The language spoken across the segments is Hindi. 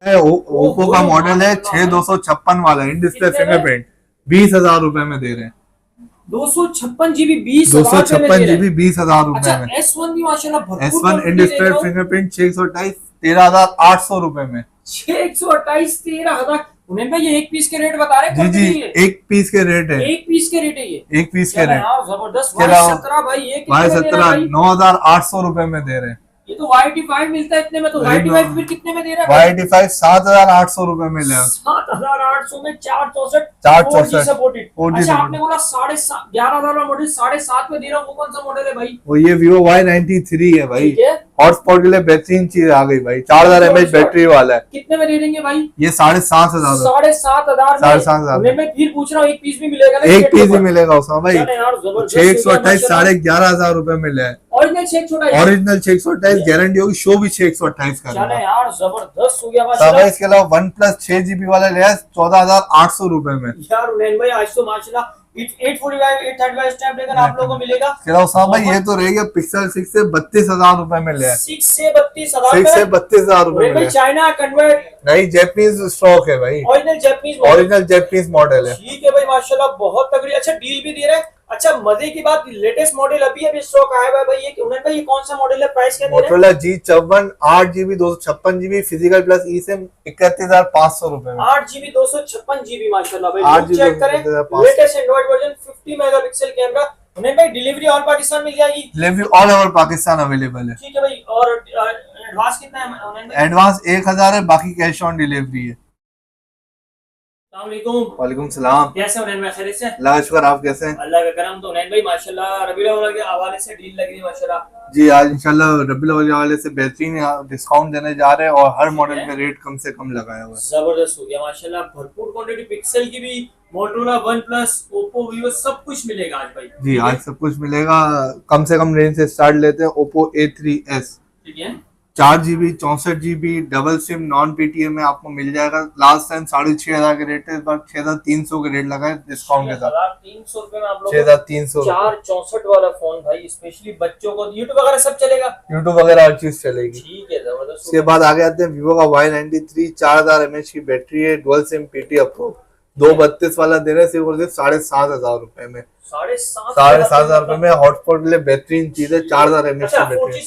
ओप्पो का मॉडल है 6256 वाला इन डिस्प्ले फिंगरप्रिंट 20,000 रुपए में दे रहे हैं। 256 GB 256 GB 20,000 रुपए में। S1 भी माशाल्लाह भरपूर S1 इन डिस्प्ले फिंगरप्रिंट 628 13,800 रुपए में। 628 13,000। उन्हें भाई ये एक पीस के रेट बता रहे जी जी, एक पीस के रेट है, एक पीस के रेट है ये, एक पीस के रेट। जबरदस्त। Y17 भाई ये Y17 9,800 रुपए में दे रहे हैं। ये तो Y85 मिलता है इतने में, तो Y85 फिर कितने में दे रहा है? Y85 7,800 रुपए में ले 7,800 में 464 464 सपोर्टेड। 4G अच्छा आपने बोला 11,500 वाला मॉडल 7,500 में दे रहा हूँ, वो कौन सा मॉडल है भाई? वो ये Vivo Y93 है भाई। ठीक है, हॉटस्पॉट के लिए बेहतरीन चीज आ गई भाई, 4000 mAh बैटरी वाला है। कितने में दे देंगे भाई? ये 7,500 7,500 में फिर पूछ रहा हूँ, एक पीस भी मिलेगा ना? एक पीस ही मिलेगा उसमें भाई। चले यार जबरदस्त। 628 11,500 रुपए में ले। ओरिजिनल 628, ओरिजिनल 628 गारंटी होगी, शो भी 628 का। चले यार जबरदस्त हो गया सब माशाल्लाह। इसके अलावा OnePlus 6GB वाला लिया 14,800 रुपए में। यार उन्हें भाई आज तो माशाल्लाह 845 835 स्नैपड्रैगन आप लोगों को मिलेगा। भाई ये तो रहेगा पिक्सल 6 से 32,000 रुपए में लिया। 6 से 32,000 6 से 32,000 रुपए में। चाइना कन्वर्ट नहीं, जापानीज स्टॉक है भाई, ओरिजिनल जापानीज मॉडल है। ठीक है भाई माशाल्लाह बहुत तगड़ी। अच्छा डील भी दे रहे हैं। अच्छा मजे की बात, लेटेस्ट मॉडल अभी स्टॉक आया हुआ है भाई। ये उन्हें भाई ये कौन सा मॉडल है, प्राइस क्या दे रहे हैं? Motorola G54 8GB 256GB physical plus eSIM 31,500 रुपए में। 8GB 256GB माशाल्लाह भाई। चेक करें latest Android version 50 megapixel camera. उन्हें भाई डिलीवरी ऑल पाकिस्तान मिल जाएगी? Delivery all over Pakistan available है। ठीक है भाई। और एडवांस कितना है? एडवांस 1,000 है, बाकी कैश ऑन डिलीवरी है। वालेकुम सलाम। कैसे हो उनैन भाई, खैरियत से? अल्लाह का शुक्र, आप कैसे हैं? अल्लाह का करम। तो उनैन भाई माशाल्लाह रबीउल अव्वल के हवाले से डील लग रही है माशाल्लाह। जी आज इंशाल्लाह रबीउल अव्वल के हवाले से बेहतरीन डिस्काउंट देने जा रहे हैं और हर मॉडल पे रेट कम से कम लगाया हुआ है। जबरदस्त हो गया माशाल्लाह। भरपूर क्वांटिटी पिक्सल की भी, मोटोरोला, OnePlus, Oppo, Vivo सब कुछ मिलेगा आज भाई। जी आज सब कुछ मिलेगा। कम से कम रेंज से स्टार्ट लेते हैं। Oppo A3s ठीक है, 4GB 64GB double SIM non PTM में आपको मिल जाएगा। लास्ट टाइम 6,500 के रेट है, इस बार 6,300 के रेट लगा है डिस्काउंट के साथ। 6,300 रुपए में आप लोग 6,300 464 वाला फोन भाई, स्पेशली बच्चों को यूट्यूब वगैरह सब चलेगा। यूट्यूब वगैरह हर चीज चलेगी। ठीक है जबरदस्त। उसके बाद आगे आते हैं Vivo का Y93 4000 mAh की बैटरी है, डुअल सिम PT अप्रूव। 232 वाला दे रहे हैं सिर्फ और सिर्फ 7,500 रुपए में। 7,500 रुपए में हॉटस्पॉट के लिए बेहतरीन चीज है। 4000 mAh की बैटरी,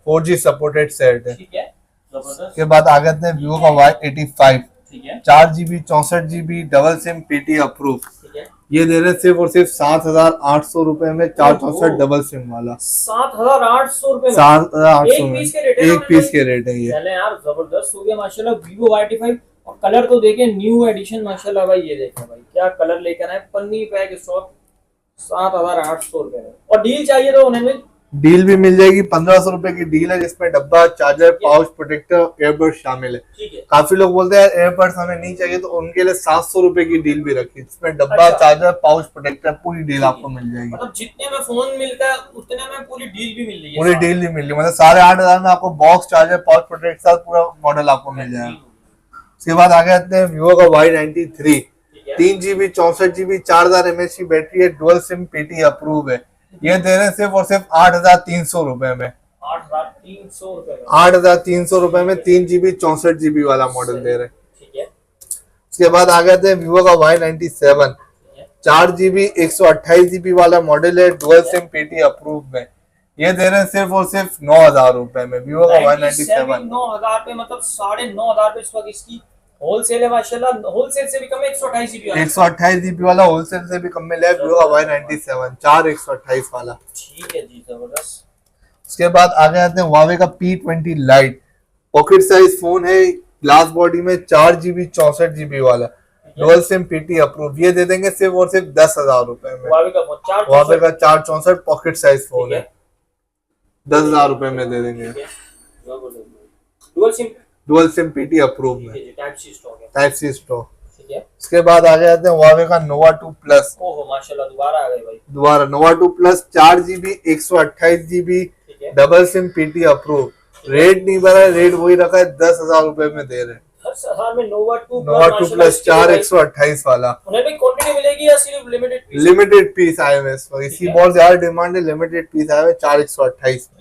4G सपोर्टेड सेट है। ठीक है जबरदस्त। के बाद आगे आते हैं Vivo का Y85 ठीक है, 4GB 64GB double SIM PT approve. ठीक है, ये दे रहे हैं सिर्फ और सिर्फ 7,800 रुपए में, 464 डबल सिम वाला। 7,800 रुपए में, 7,800 में एक पीस के रेट है ये। चले यार जबरदस्त हो गया माशाल्लाह। Vivo Y85 और कलर तो देखें, न्यू एडिशन माशाल्लाह भाई। ये देखें भाई क्या कलर लेकर आए, पन्नी पैक स्टॉक 7,800 रुपए में। और डील चाहिए तो उन्हें डील भी मिल जाएगी। 1,500 रुपए की डील है जिसमें डब्बा, चार्जर, पाउच, प्रोटेक्टर, एयरबड्स शामिल है। ठीक है, काफी लोग बोलते हैं एयरबड्स हमें नहीं चाहिए, तो उनके लिए 700 रुपए की डील भी रखी, जिसमें डब्बा, चार्जर, पाउच, प्रोटेक्टर पूरी डील आपको मिल जाएगी। मतलब जितने में फोन मिलता है उतने में पूरी डील भी मिल रही है। पूरी डील भी मिल रही है, मतलब 8,500 में आपको बॉक्स, चार्जर, पाउच, प्रोटेक्टर के साथ पूरा मॉडल आपको मिल जाएगा। उसके बाद आगे आते हैं Vivo का Y93 3GB 64GB 4000 mAh की बैटरी है, डुअल सिम PT अप्रूव है। ये दे रहे हैं सिर्फ और सिर्फ 8,300 रुपए में। 8,300 रुपए में, 8,300 रुपए में 3GB 64GB वाला मॉडल दे रहे हैं। ठीक है, उसके बाद आ गए थे Vivo का Y97 4GB 128GB वाला मॉडल है, डुअल सिम PT अप्रूव में। ये दे रहे हैं सिर्फ और सिर्फ 9,000 रुपए में। Vivo का Y97 9,000 पे, मतलब 9,500 पे इस वक्त इसकी होलसेल है माशाल्लाह। होलसेल से भी कम है, 128GB वाला होलसेल से भी कम में है Vivo का Y97 4 128 वाला। ठीक है जी जबरदस्त। उसके बाद आगे आते हैं Huawei का P20 Lite pocket size phone है, ग्लास बॉडी में, 4GB 64GB वाला, डुअल सिम PT अप्रूव। ये दे देंगे सिर्फ और सिर्फ 10,000 रुपए में। Huawei का 464 पॉकेट साइज फोन है, 10,000 रुपए में दे देंगे। डुअल सिम PT अप्रूव में, टाइप सी स्टॉक। उसके बाद आगे आते हैं Huawei का Nova 2 Plus। ओहो माशाल्लाह दोबारा आ गए भाई। दोबारा Nova 2 Plus 4GB 128GB double SIM PT approve. Rate नहीं बढ़ा, रेट वही रखा है, 10,000 रुपए में दे रहे हैं। 10,000 में Nova 2 Plus 4 128 वाला। उन्हें भी क्वांटिटी मिलेगी या सिर्फ लिमिटेड पीस आए हुए, इसी बहुत ज्यादा डिमांड है, लिमिटेड पीस आए हुए 4 128 में।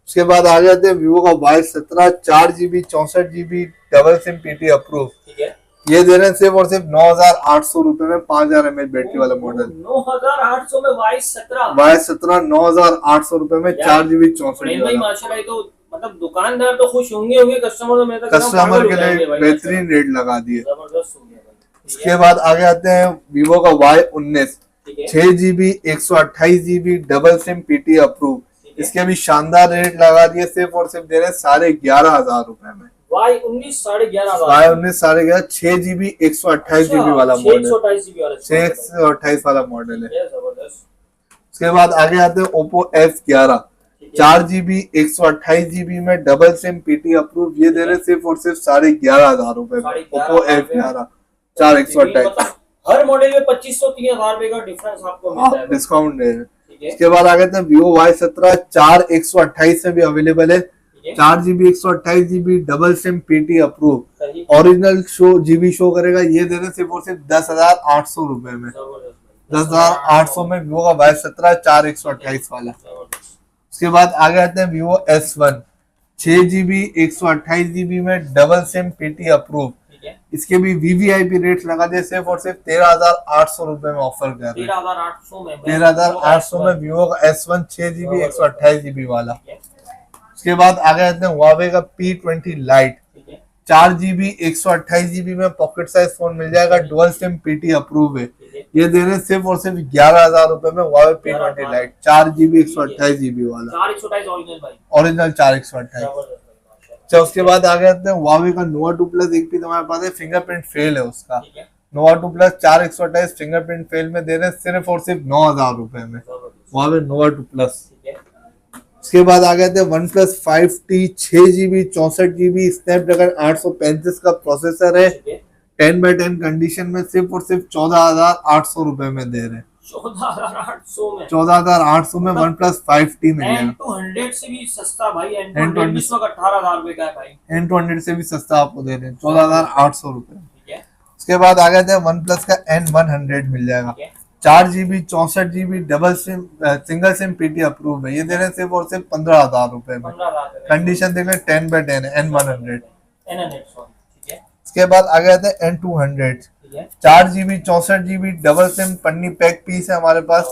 उसके बाद आ जाते हैं वीवो का Y17 4GB 64GB double SIM PT approve. ठीक है, ये दे रहे हैं सिर्फ और सिर्फ 9,800 रुपए में 5000 mAh बैटरी वाला मॉडल। 9,800 में Y17 9,800 रुपए में 4GB 64GB भाई माशाल्लाह। तो मतलब दुकानदार तो खुश होंगे कस्टमर तो मैं तो कस्टमर के लिए बेहतरीन रेट लगा दिए। जबरदस्त हो गया भाई। इसके बाद आगे आते हैं वीवो का Y19 6GB 128GB double SIM PT approve. इसके भी शानदार रेट लगा दिए, सिर्फ और सिर्फ दे रहे हैं 11,500 रुपए में। Y19 11,500 Y19 11,500 6GB 128GB वाला मॉडल, 628GB वाला 628 वाला मॉडल है। जबरदस्त। उसके बाद आगे आते हैं Oppo F11 4GB 128GB में डबल सिम PT अप्रूव। ये दे रहे सिर्फ और सिर्फ 11,500 रुपए में। Oppo F11 4 128 हर मॉडल में 2500-3000 रुपए का डिफरेंस आपको मिलता है, डिस्काउंट है। इसके बाद आ गए थे Vivo Y17 4 128 में भी अवेलेबल है। 4GB 128GB double SIM PT approve. Original GB show करेगा। ये दे रहे सिर्फ और सिर्फ 10,800 रुपए में। 10,800 में Vivo का Y17 4 128 वाला। उसके बाद आगे आते हैं Vivo S1 6GB 128GB में डबल सिम PT अप्रूव। इसके भी VVIP रेट लगा दिए, सिर्फ और सिर्फ 13,800 रुपए में ऑफर कर रहे हैं। 13,800 में Vivo का S1 6GB 128GB वाला। उसके बाद आगे आते हैं Huawei का P20 Lite 4GB 128GB में पॉकेट साइज फोन मिल जाएगा, डुअल सिम PT अप्रूव है। ये दे रहे हैं सिर्फ और सिर्फ 11,000 रुपए में Huawei P20 Lite 4GB 128GB वाला, ओरिजिनल 4 128। अच्छा, उसके बाद आ गए थे Huawei का Nova 2 Plus। एक भी तुम्हारे पास है, फिंगरप्रिंट फेल है उसका। Nova 2 Plus 4 128 फिंगरप्रिंट फेल में दे रहे हैं सिर्फ और सिर्फ 9,000 रुपए में Huawei Nova 2 Plus। उसके बाद आ गए थे OnePlus 5T 6GB 64GB Snapdragon 835 का प्रोसेसर है। 10/10 कंडीशन में सिर्फ और सिर्फ 14,800 रुपए में दे रहे हैं। 14,800 में OnePlus 5T मिल जाएगा। N200 से भी सस्ता भाई, N200 इस वक्त 18,000 रुपए का है भाई। N200 से भी सस्ता आपको दे रहे हैं 14,800 रुपए। उसके बाद आ गए थे OnePlus का N100 मिल जाएगा। 4GB 64GB double SIM single SIM PT approve है। ये दे रहे हैं सिर्फ और सिर्फ 15,000 रुपए में। कंडीशन देख रहे 10/10 N100। उसके बाद आ गए थे N200 4GB 64GB double SIM पन्नी पैक पीस है हमारे पास।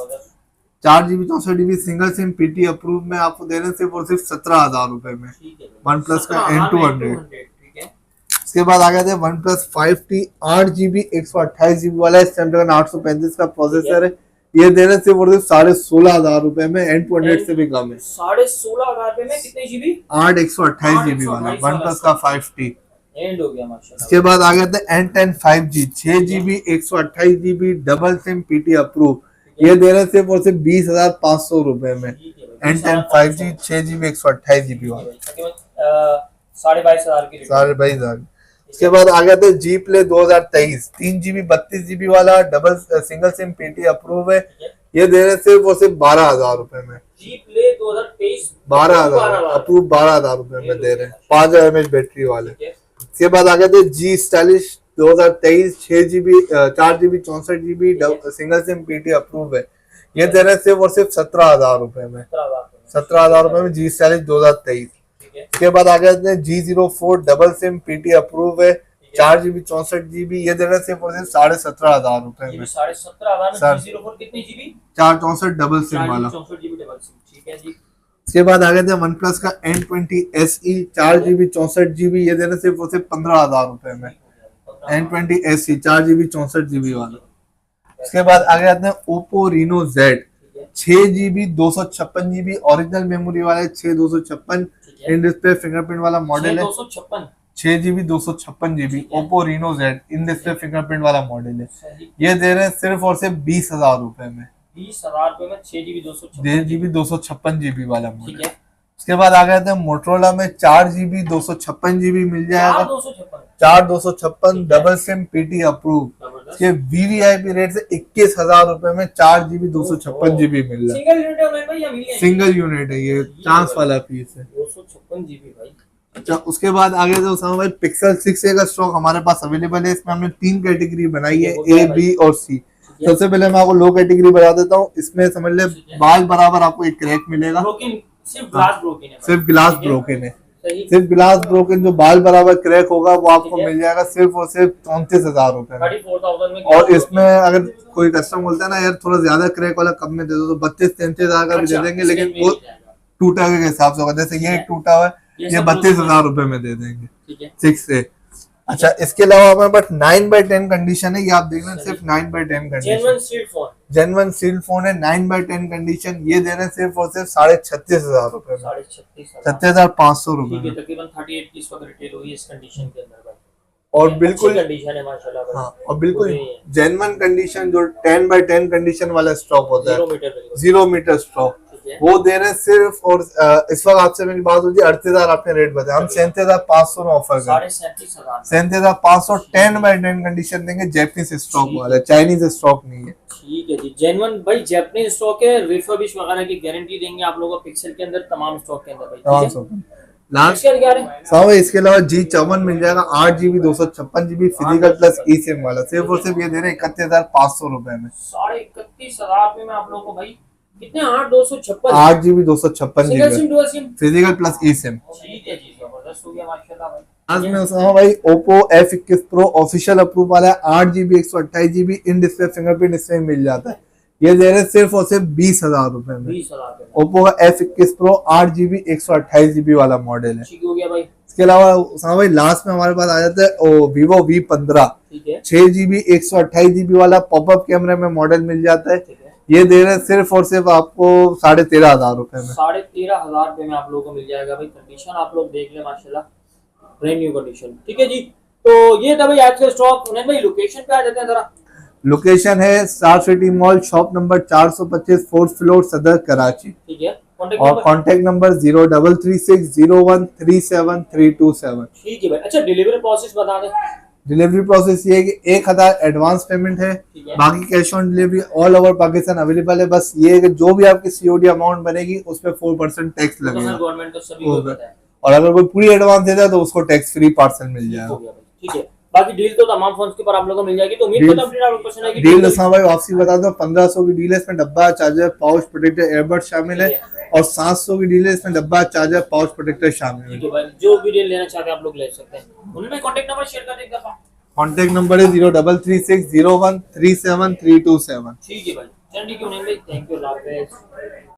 4GB 64GB single SIM PT approve में आपको दे रहे हैं सिर्फ और सिर्फ 17,000 रुपए में OnePlus का N200। उसके बाद आ गए थे OnePlus 5T 8GB 128GB वाला स्नैपड्रैगन 835 का प्रोसेसर है। ये दे रहे सिर्फ और सिर्फ 16,500 रुपए में। N200 से भी कम है। 16,500 रुपए में कितने जीबी? 8 128GB वाला OnePlus का 5T एंड हो गया माशाल्लाह। इसके बाद आ गए थे N10 5G 6GB 128GB double SIM PT approve. ये दे रहे सिर्फ और सिर्फ 20,500 रुपए में। N10 5G 6GB 128GB वाला 22,500 की 22,500। इसके बाद आ गया था G Play 2023 3GB 32GB वाला double single SIM PT approve है। ये दे रहे सिर्फ और सिर्फ 12,000 रुपए में। G Play 2023 12,000 अप्रूव 12,000 रुपए में दे रहे हैं 5000 mAh बैटरी वाले। इसके बाद आ गए थे G Stylish 2023 6GB 4GB 64GB single SIM PT approve है। ये दे रहे सिर्फ और सिर्फ 17,000 रुपए में। 17,000 रुपए में G Stylish 2023। इसके बाद आ गए थे G04 double SIM PT approve है 4GB 64GB। ये दे रहे सिर्फ और सिर्फ 17,500 रुपए में। 17,500 G04 कितनी जीबी? 464 डबल सिम वाला। 64GB डबल सिम, ठीक है जी। इसके बाद आ गए थे OnePlus का N20 SE 4GB 64GB। ये दे रहे सिर्फ और सिर्फ 15,000 रुपए में। N20 SE 4GB 64GB वाला। इसके बाद आ गए थे Oppo Reno Z 6GB 256GB original memory वाले 6256 इन डिस्प्ले फिंगरप्रिंट वाला मॉडल है। 6GB 256GB Oppo Reno Z इन डिस्प्ले फिंगरप्रिंट वाला मॉडल है। ये दे रहे हैं सिर्फ और सिर्फ 20,000 रुपए में। 20,000 रुपए में 6GB 256GB वाला मॉडल। उसके बाद आ गए थे Motorola में 4GB 256GB मिल जाएगा। 4 डबल सिम PT अप्रूव। इसके VVIP रेट से 21,000 रुपए में 4GB 256GB मिल रहा है। सिंगल यूनिट है ये, चांस वाला पीस है। 256GB भाई। अच्छा, उसके बाद आगे तो उसामा भाई Pixel 6a का स्टॉक हमारे पास अवेलेबल है। इसमें हमने 3 कैटेगरी बनाई है, A, B और C। सबसे पहले मैं आपको लो कैटेगरी बता देता हूँ। इसमें समझ ले बाल बराबर आपको एक क्रैक मिलेगा। सिर्फ ग्लास ब्रोकन है, सिर्फ ग्लास ब्रोकन है, सही। सिर्फ ग्लास ब्रोकन, जो बाल बराबर क्रैक होगा वो आपको ठीक है। मिल जाएगा सिर्फ और सिर्फ 34,000 रुपए में। 34,000 में। और इसमें अगर कोई कस्टमर बोलता है ना यार थोड़ा ज्यादा क्रैक वाला कम में दे दो, तो 32-33,000 का भी दे देंगे, लेकिन वो टूटा हुए के हिसाब से होगा। जैसे ये टूटा हुआ है, ये 32,000 रुपए में दे देंगे, ठीक है। 6 से। अच्छा, इसके अलावा हमारे पास 9/10 कंडीशन है, ये आप देख रहे हैं, सिर्फ 9/10 कंडीशन, जेन्युइन सील्ड फोन है, 9/10 कंडीशन। ये दे रहे हैं सिर्फ और सिर्फ 36,500 रुपए में, 36,500 रुपए में, तकरीबन 38 की इस वक्त रिटेल हुई इस कंडीशन के अंदर भाई। और बिल्कुल कंडीशन है माशाल्लाह भाई। हाँ, और बिल्कुल जेन्युइन कंडीशन, जो 10/10 कंडीशन वाला स्टॉक होता है, 0 मीटर स्टॉक, वो दे रहे हैं सिर्फ। और इस वक्त आपसे मेरी बात होती है 38,000 आपने रेट बताया, हम 37,500 में ऑफर कर रहे हैं, 37,500 10/10 कंडीशन देंगे, जैपनीज स्टॉक वाला, चाइनीज स्टॉक नहीं है। ठीक है जी, जेन्युइन भाई जैपनीज स्टॉक है, रिफर्बिश वगैरह की गारंटी देंगे आप लोगों को पिक्सल के अंदर, तमाम स्टॉक के अंदर भाई। लास्ट इसके अलावा G54 मिल जाएगा 8GB 256GB फिजिकल प्लस ई सिम वाला, सिर्फ और सिर्फ ये दे रहे हैं 31,500 रुपए में, 31,500 में आप लोगों को भाई। कितने 8/256 8GB 256GB फिजिकल प्लस ई सिम। ठीक है जी, जबरदस्त हो गया माशाल्लाह भाई। आज में उसमें भाई Oppo F21 Pro official approve वाला है, 8GB 128GB in display fingerprint display मिल जाता है, ये दे रहे हैं सिर्फ और सिर्फ 20,000 रुपए में। 20,000 Oppo का F21 Pro 8GB 128GB वाला मॉडल है। ठीक हो गया भाई। इसके अलावा भाई लास्ट में हमारे पास आ जाता है Vivo V15, 6GB 128GB वाला पॉपअप कैमरे में मॉडल मिल जाता है, ये दे रहे हैं सिर्फ और सिर्फ आपको 13,500 रुपए में, 13,500 रुपए में आप लोगों को मिल जाएगा भाई। कंडीशन आप लोग देख ले माशाल्लाह, ब्रांड न्यू कंडीशन। ठीक है जी, तो ये था भाई आज का स्टॉक। उन्हें भाई लोकेशन पे आ जाते हैं जरा। लोकेशन है star city mall, shop number 425, 4th floor, सदर, कराची। ठीक है, और कॉन्टेक्ट नंबर 03360137 ठीक है भाई। अच्छा, डिलीवरी प्रोसेस बता दें। डिलीवरी प्रोसेस ये है कि 1,000 एडवांस पेमेंट है, बाकी cash on delivery all over Pakistan available है। बस ये है कि जो भी आपकी COD अमाउंट बनेगी उस पर 4% टैक्स लगेगा, गवर्नमेंट तो सभी को पता है। और अगर कोई पूरी एडवांस देता है तो उसको टैक्स फ्री पार्सल मिल जाएगा। ठीक है, बाकी डील तो तमाम फोन्स के ऊपर आप लोगों को मिल जाएगी। तो उम्मीद करता हूं अपडेट आप लोगों को पसंद आएगी। डील दसा भाई वापसी बता दो, 1,500 की डील है, इसमें डब्बा, चार्जर, पाउच, प्रोटेक्टर, एयरबड शामिल है, और 700 की डील है, इसमें डब्बा, चार्जर, पाउच, प्रोटेक्टर शामिल है। जो भी डील लेना चाहते हैं आप लोग ले सकते हैं। उन्होंने कॉन्टेक्ट नंबर शेयर कर देगा। कॉन्टेक्ट नंबर है 03360137 327। ठीक है भाई, चलिए, थैंक यू।